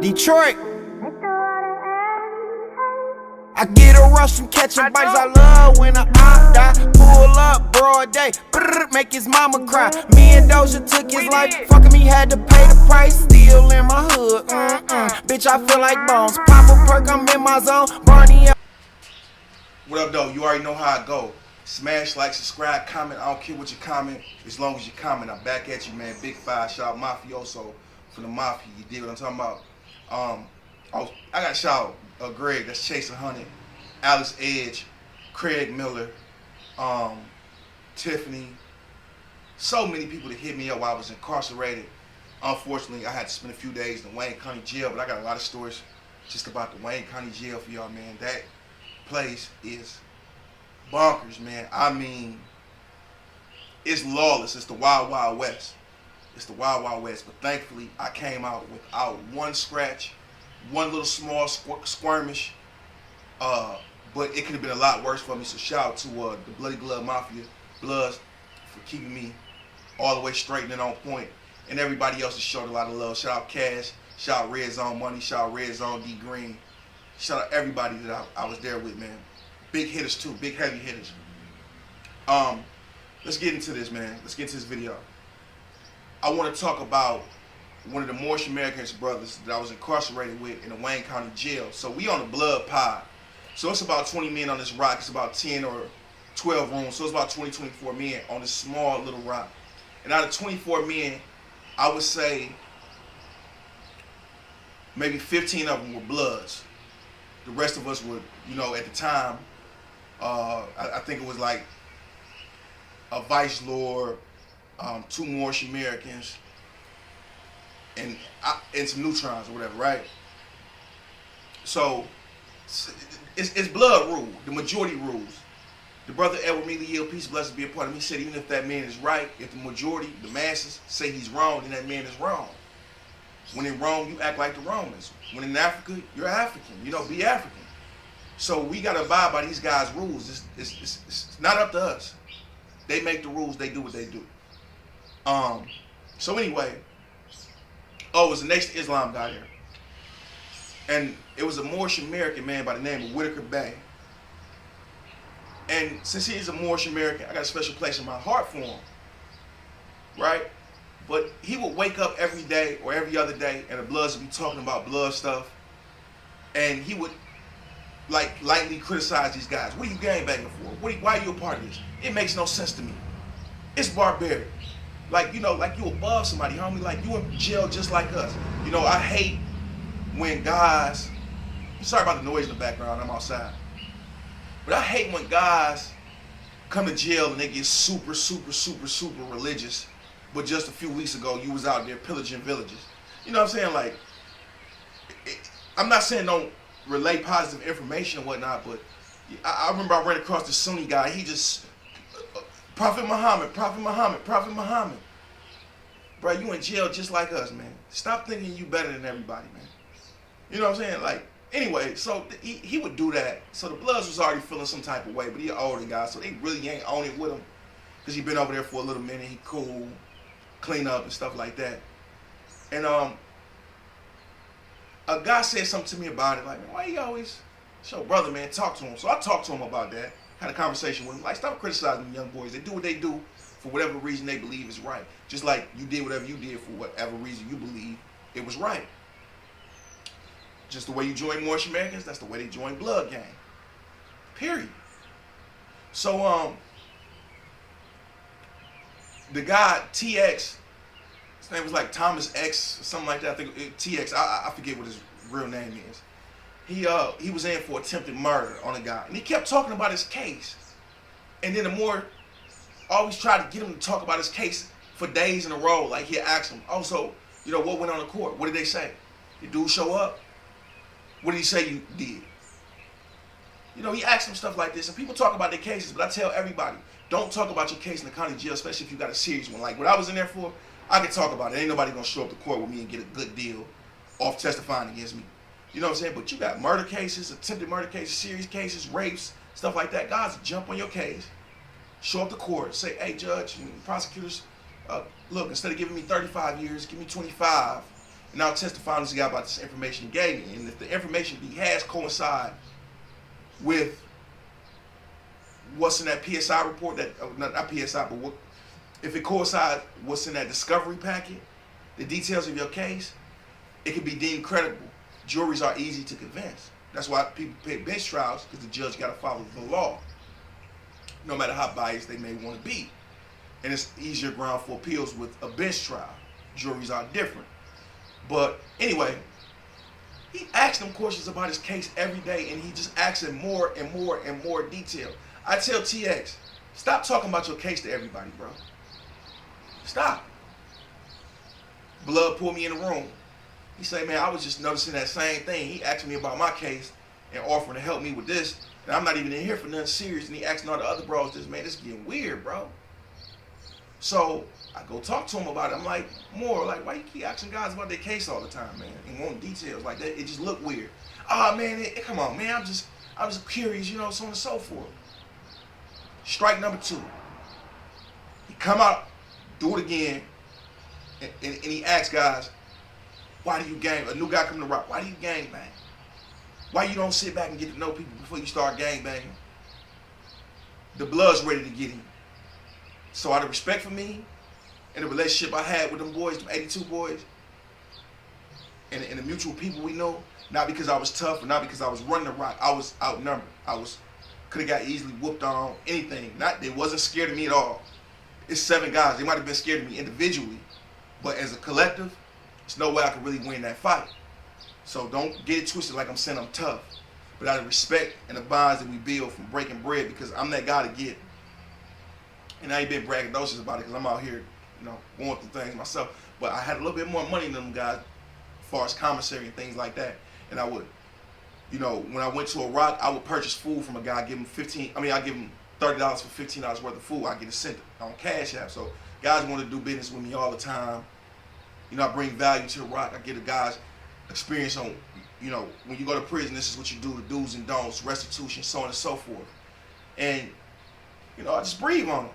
Detroit. I get a rush from catching bites. I love when I die. Pull up, broad day, make his mama cry. Me and Doja took his life. Fucking me, had to pay the price. Still in my hood, bitch, I feel like bones. Pop a perk, I'm in my zone. Barney up. What up, though? You already know how I go. Smash, like, subscribe, comment. I don't care what you comment, as long as you comment. I'm back at you, man. Big five, shout out Mafioso from the Mafia. You dig what I'm talking about? I got shout out Greg, that's Chasing Honey, Alex Edge, Craig Miller, Tiffany. So many people that hit me up while I was incarcerated. Unfortunately, I had to spend a few days in the Wayne County Jail, but I got a lot of stories just about the Wayne County Jail for y'all, man. That place is bonkers, man. I mean, it's lawless. It's the Wild Wild West. It's the Wild Wild West. But thankfully, I came out without one scratch, one little small skirmish. But it could have been a lot worse for me. So shout out to the Bloody Glove Mafia, Bloods, for keeping me all the way straight and on point. And everybody else has showed a lot of love. Shout out Cash. Shout out Red Zone Money. Shout out Red Zone D Green. Shout out everybody that I was there with, man. Big hitters too, big heavy hitters. Let's get into this, man. Let's get into this video. I want to talk about one of the Moorish brothers that I was incarcerated with in the Wayne County Jail. So we on the Blood Pod. So it's about 20 men on this rock. It's about 10 or 12 rooms. So it's about 20, 24 men on this small little rock. And out of 24 men, I would say maybe 15 of them were Bloods. The rest of us were, you know, at the time, I think it was like a Vice Lord, 2 Moorish Americans, and some Neutrons or whatever, right? So it's blood rule. The majority rules. The brother Edward Mealy, peace, blessed be upon him. He said even if that man is right, if the majority, the masses, say he's wrong, then that man is wrong. When in Rome, you act like the Romans. When in Africa, you're African. You know, be African. So we got to abide by these guys' rules. It's not up to us. They make the rules. They do what they do. So anyway, it was the Nation of Islam got here. And it was a Moorish American man by the name of Whitaker Bay. And since he's a Moorish American, I got a special place in my heart for him. Right? But he would wake up every day or every other day and the Bloods would be talking about blood stuff. And he would like lightly criticize these guys. What are you gangbanging for? Why are you a part of this? It makes no sense to me. It's barbaric. Like, you know, like you above somebody, homie. Like you in jail just like us. You know, I hate when guys, sorry about the noise in the background, I'm outside. But I hate when guys come to jail and they get super, super, super, super religious. But just a few weeks ago, you was out there pillaging villages. You know what I'm saying? Like, I'm not saying don't relay positive information and whatnot, but I remember I ran across the Sunni guy. He just, Prophet Muhammad, Prophet Muhammad, Prophet Muhammad. Bro, you in jail just like us, man. Stop thinking you better than everybody, man. You know what I'm saying? Like, anyway, so he would do that. So the Bloods was already feeling some type of way, but he an older guy, so they really ain't on it with him. Because he been over there for a little minute. He cool, clean up and stuff like that. And a guy said something to me about it, like, man, why you always show brother, man, talk to him. So I talked to him about that, had a conversation with him, like, stop criticizing the young boys. They do what they do for whatever reason they believe is right. Just like you did whatever you did for whatever reason you believe it was right. Just the way you join Moorish Americans, that's the way they join Blood Gang. Period. So the guy TX, his name was like Thomas X or something like that. I think TX. I forget what his real name is. He was in for attempted murder on a guy, and he kept talking about his case. And then the more always tried to get him to talk about his case for days in a row. Like he'd ask him, oh, so you know what went on in court? What did they say? Did dude show up? What did he say you did? You know, he asked him stuff like this, and people talk about their cases, but I tell everybody, don't talk about your case in the county jail, especially if you got a serious one. Like what I was in there for, I could talk about it. Ain't nobody gonna show up to court with me and get a good deal off testifying against me. You know what I'm saying? But you got murder cases, attempted murder cases, serious cases, rapes, stuff like that. Guys jump on your case, show up to court, say, hey, judge and prosecutors, look, instead of giving me 35 years, give me 25. and I'll testify on this guy about this information he gave me. And if the information he has coincide with what's in that PSI report, that not PSI, but what, if it coincides what's in that discovery packet, the details of your case, it can be deemed credible. Juries are easy to convince. That's why people pick bench trials, because the judge got to follow the law, no matter how biased they may want to be. And it's easier ground for appeals with a bench trial. Juries are different. But anyway, he asked them questions about his case every day, and he just asked him more and more and more detail. I tell TX, stop talking about your case to everybody, bro. Stop. Blood pulled me in the room. He said, man, I was just noticing that same thing. He asked me about my case and offering to help me with this, and I'm not even in here for nothing serious. And he asking all the other bros this, man, this is getting weird, bro. So I go talk to him about it. I'm like, more like, why you keep asking guys about their case all the time, man, and wanting details like that? It just look weird. Oh man, come on, man, I'm just curious, you know, so on and so forth. Strike number 2. He come out, do it again, and he asks guys, why do you gang? A new guy coming to rock. Why do you gang bang? Why you don't sit back and get to know people before you start gang banging? The blood's ready to get him. So out of respect for me and the relationship I had with them boys, them 82 boys, and the mutual people we know, not because I was tough or not because I was running the rock, I was outnumbered. Could have got easily whooped on, anything. They wasn't scared of me at all. It's 7 guys. They might have been scared of me individually, but as a collective, there's no way I could really win that fight. So don't get it twisted like I'm saying I'm tough. But out of respect and the bonds that we build from breaking bread, because I'm that guy to get. And I ain't been braggadocious about it because I'm out here, you know, going through things myself. But I had a little bit more money than them guys as far as commissary and things like that. And I would, you know, when I went to Iraq, I would purchase food from a guy, give him I give him $30 for $15 worth of food. I get it sent on Cash App. So guys want to do business with me all the time. You know, I bring value to Iraq. I get a guy's experience on, you know, when you go to prison, this is what you do, the do's and don'ts, restitution, so on and so forth. And, you know, I just breathe on them.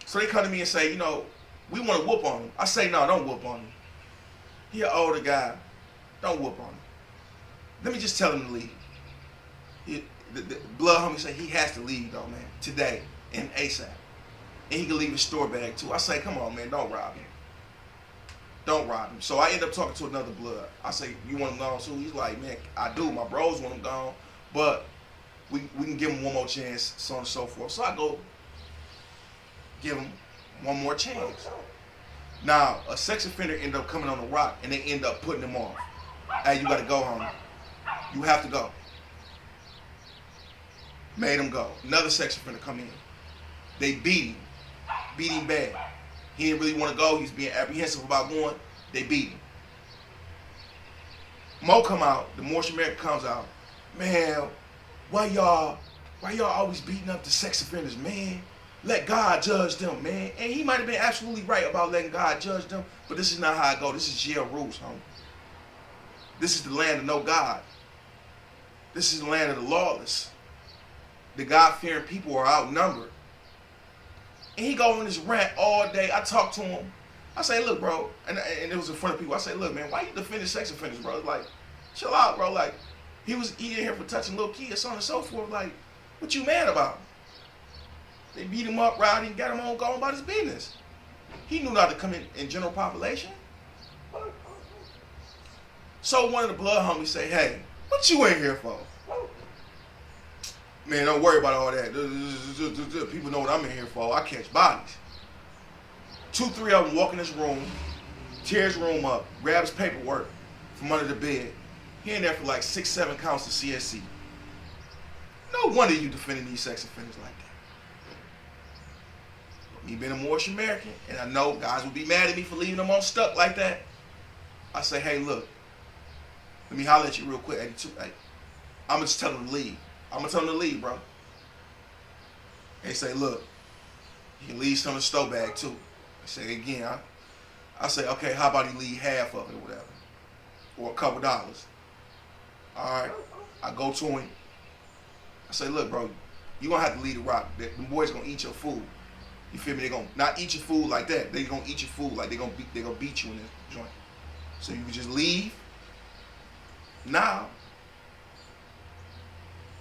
So they come to me and say, you know, we want to whoop on him. I say, no, don't whoop on him. He an older guy. Don't whoop on him. Let me just tell him to leave. The blood homie say he has to leave though, man, today and ASAP. And he can leave his store bag too. I say, come on, man, don't rob him. Don't rob him. So I end up talking to another blood. I say, you want him gone too? He's like, man, I do. My bros want him gone, but we can give him one more chance, so on and so forth. So I go give him one more chance. Now, a sex offender end up coming on the rock, and they end up putting him off. Hey, you got to go, homie. You have to go. Made him go. Another sex offender come in. They beat him bad. He didn't really want to go. He was being apprehensive about going. They beat him. Mo come out. The Moorish Brother comes out. Man, why y'all always beating up the sex offenders, man? Let God judge them, man. And he might have been absolutely right about letting God judge them, but this is not how it go. This is jail rules, homie. This is the land of no God. This is the land of the lawless. The God-fearing people are outnumbered. And he go on this rant all day. I talk to him. I say, look, bro, and it was in front of people. I say, look, man, why you defending sex offenders, bro? Like, chill out, bro. Like, he in here for touching little kids, so on and so forth. Like, what you mad about? They beat him up, routed him, got him on going about his business. He knew not to come in general population. So one of the blood homies say, hey, what you in here for? Man, don't worry about all that. People know what I'm in here for. I catch bodies. 2, 3 of them walk in this room, tear his room up, grab his paperwork from under the bed. He in there for like 6, 7 counts of CSC. No wonder you defending these sex offenders like that. Me being a Moorish American, and I know guys will be mad at me for leaving them on stuck like that. I say, hey, look, let me holler at you real quick. 82, hey, I'm going to just tell them to leave. I'm going to tell them to leave, bro. They say, look, you can leave some of the store bag too. I say, again, I say, okay, how about he leave half of it or whatever? Or a couple dollars. All right. I go to him. I say, look, bro, you're going to have to leave the rock. Them boys going to eat your food. You feel me? They gonna not eat your food like that. They gonna eat your food like they gonna beat you in this joint. So you can just leave. Now,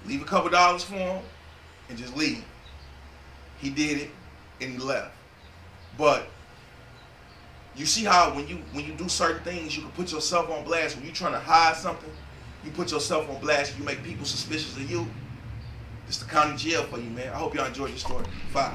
leave a couple dollars for him and just leave. He did it and he left. But you see how when you do certain things, you can put yourself on blast. When you're trying to hide something, you put yourself on blast. You make people suspicious of you. It's the county jail for you, man. I hope y'all enjoyed the story. 5.